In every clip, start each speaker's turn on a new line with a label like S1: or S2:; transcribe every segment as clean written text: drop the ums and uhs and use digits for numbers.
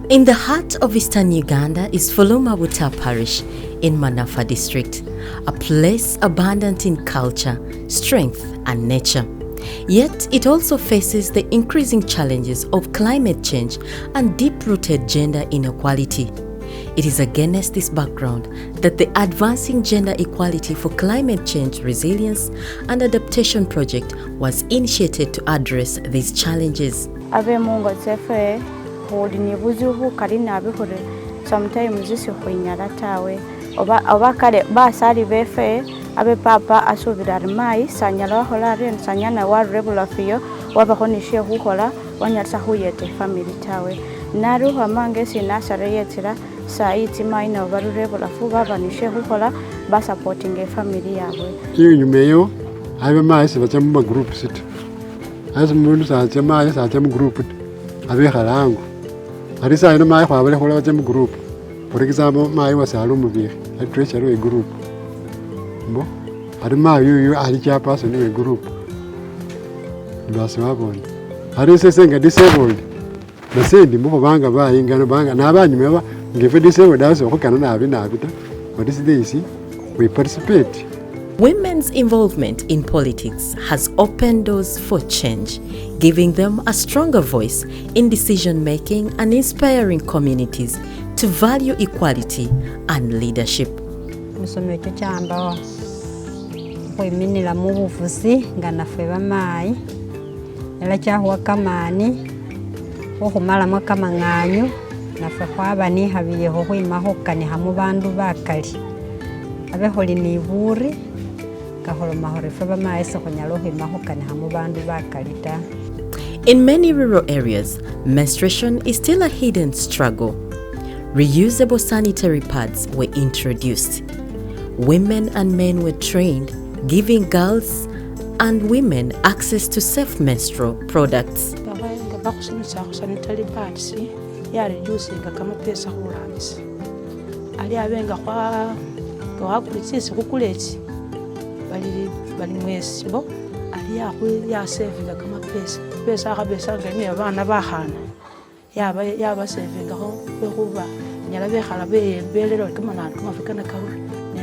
S1: In the heart of eastern Uganda is Fuluma Butta parish in Manafa district, a place abundant in culture, strength and nature. Yet it also faces the increasing challenges of climate change and deep-rooted gender inequality. It is against this background that the Advancing Gender Equality for Climate Change Resilience and Adaptation project was initiated to address these challenges.
S2: Abe papa asubira mai sanyala holare sanyana wa regular fio wabahonishe huhola wanyarsa huyete family tawe naru hamange sinasare yetira saiti maina wa regular fu babanishe huhola ba supporting family yawe
S3: yumeyo abe mai sibacha group sit as mundu sa chama sa chama group abe halangu arisa ina mai kwa bale hola chama group for example mai wasalu mubi a treasure group Bo, adama you are the person in a group. That's what happened. I didn't say disabled. The same, the move banga by in Ghana banga. Now, I remember, give a disabled house or can have in Abita. But this is easy. We participate.
S1: Women's involvement in politics has opened doors for change, giving them a stronger voice in decision making and inspiring communities to value equality and leadership.
S4: Minila mubufusi ngana feba mai ela cyahwa kamani okumala mwakama nganyu nafe kwabani habiyeho kwimahokani hamu bandu bakali abeholi niburi kaholo mahore feba mai sokonyalo kwimahokani hamu bandu bakali ta.
S1: In many rural areas, menstruation is still a hidden struggle. Reusable sanitary pads were introduced. Women and men were trained, giving girls and women access to safe menstrual products.
S2: Sanitary pads ya reducing kama pesa huramisi ali abenga kwa kulitsi kukuleti bali mwesi bo ali ya saving kama pesa akabesa ngani abana bahana yaba saving ho kuba nyala bekhala belelo kama na kumafikana kauri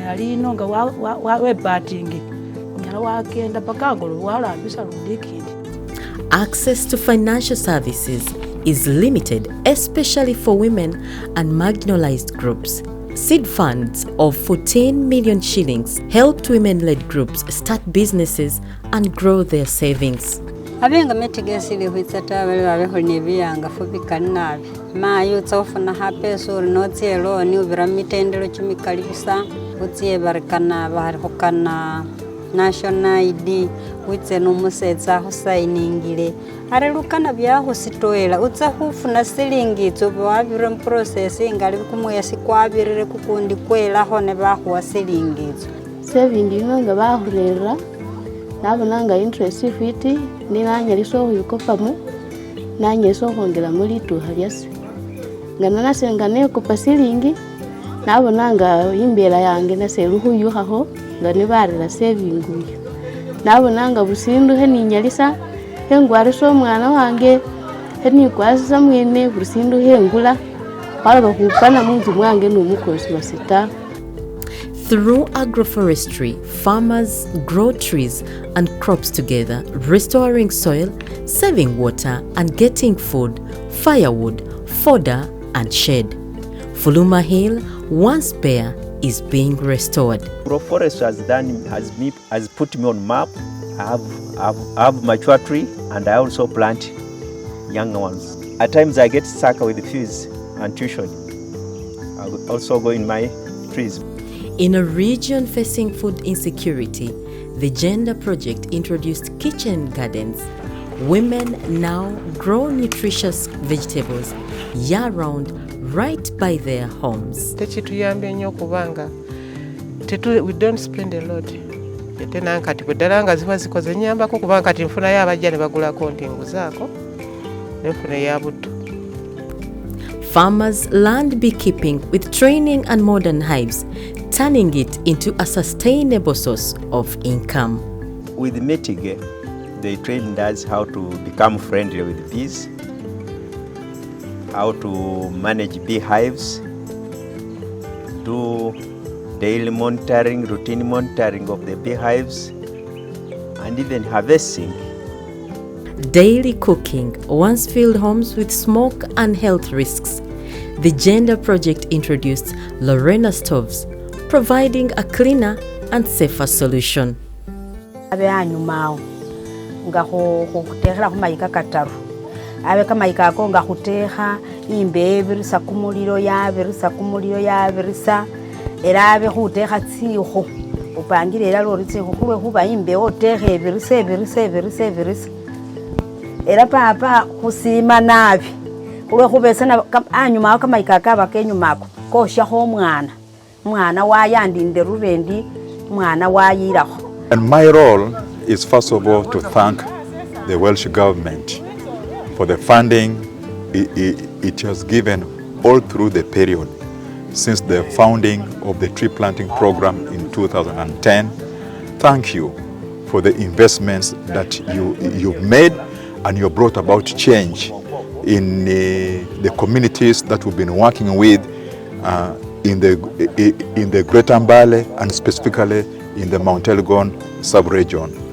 S2: ali nonga wa batting nyala wakenda pakagolo wala bisa rundikindi.
S1: Access to financial services is limited, especially for women and marginalized groups. Seed funds of 14 million shillings helped women-led groups start businesses and grow their savings.
S4: Abenga METGE sili huitsata wale wabeholi biyanga fubikani nabi mayo tsofuna hapeso rinotelo ni ubiramitendelo chimikalibisa utie barikana barihokana national ID witse no musetsa ho sainingile arelukana byaho sitoela utsa hufuna silingi tsobo wabire process ingali kumuya sikwabirire kukundi kwela hone baho wasilingi
S2: saving inonga bahurera nabonanga interest fiti ninanyaliso yukopamu nanyeso hongera muri tuhalyase ngana nasengane ko pasilingi nabonanga imbera yange naseruhu yuhaho ngani barira saving uyu nabonanga busindu heninyalisa hengware so mwana wange heni kwasa mwene busindu hengula wala kupana muntu mwange numukozi wasita.
S1: Through agroforestry, farmers grow trees and crops together, restoring soil, saving water, and getting food, firewood, fodder, and shade. Fuluma Hill, once bare, is being restored.
S5: Agroforestry has put me on map. I have mature tree and I also plant younger ones. At times I get stuck with fees and tuition. I will also go in my trees.
S1: In a region facing food insecurity, the Gender Project introduced kitchen gardens. Women now grow nutritious vegetables year-round right by their homes.
S6: We don't spend a lot.
S1: Farmers learned beekeeping with training and modern hives, turning it into a sustainable source of income.
S5: With METGE, they trained us how to become friendly with bees. how to manage beehives, do daily monitoring, routine monitoring of the beehives, and even harvesting.
S1: Daily cooking once filled homes with smoke and health risks. The Gender Project introduced Lorena stoves, providing a cleaner and safer solution.
S7: Abe anyumao nga khutehela khumayika kataru abe kamayika ako nga khuteha imbe ebirisa kumuliro yabirisa era abe khuteha tsikhu upangile era lori tsikhu khulwe khuba imbe oteha ebirisa era papa khusima nabi khulwe khubesana anyumao kamayika kaba kenyumako koshyaho omwana wayandinde rurendi mwana wayirakho.
S8: And my role is first of all to thank the Welsh government for the funding it has given all through the period since the founding of the tree planting program in 2010. Thank you for the investments that you've made, and you brought about change in the communities that we've been working with in the Greater Mbale and specifically in the Mount Elgon sub-region.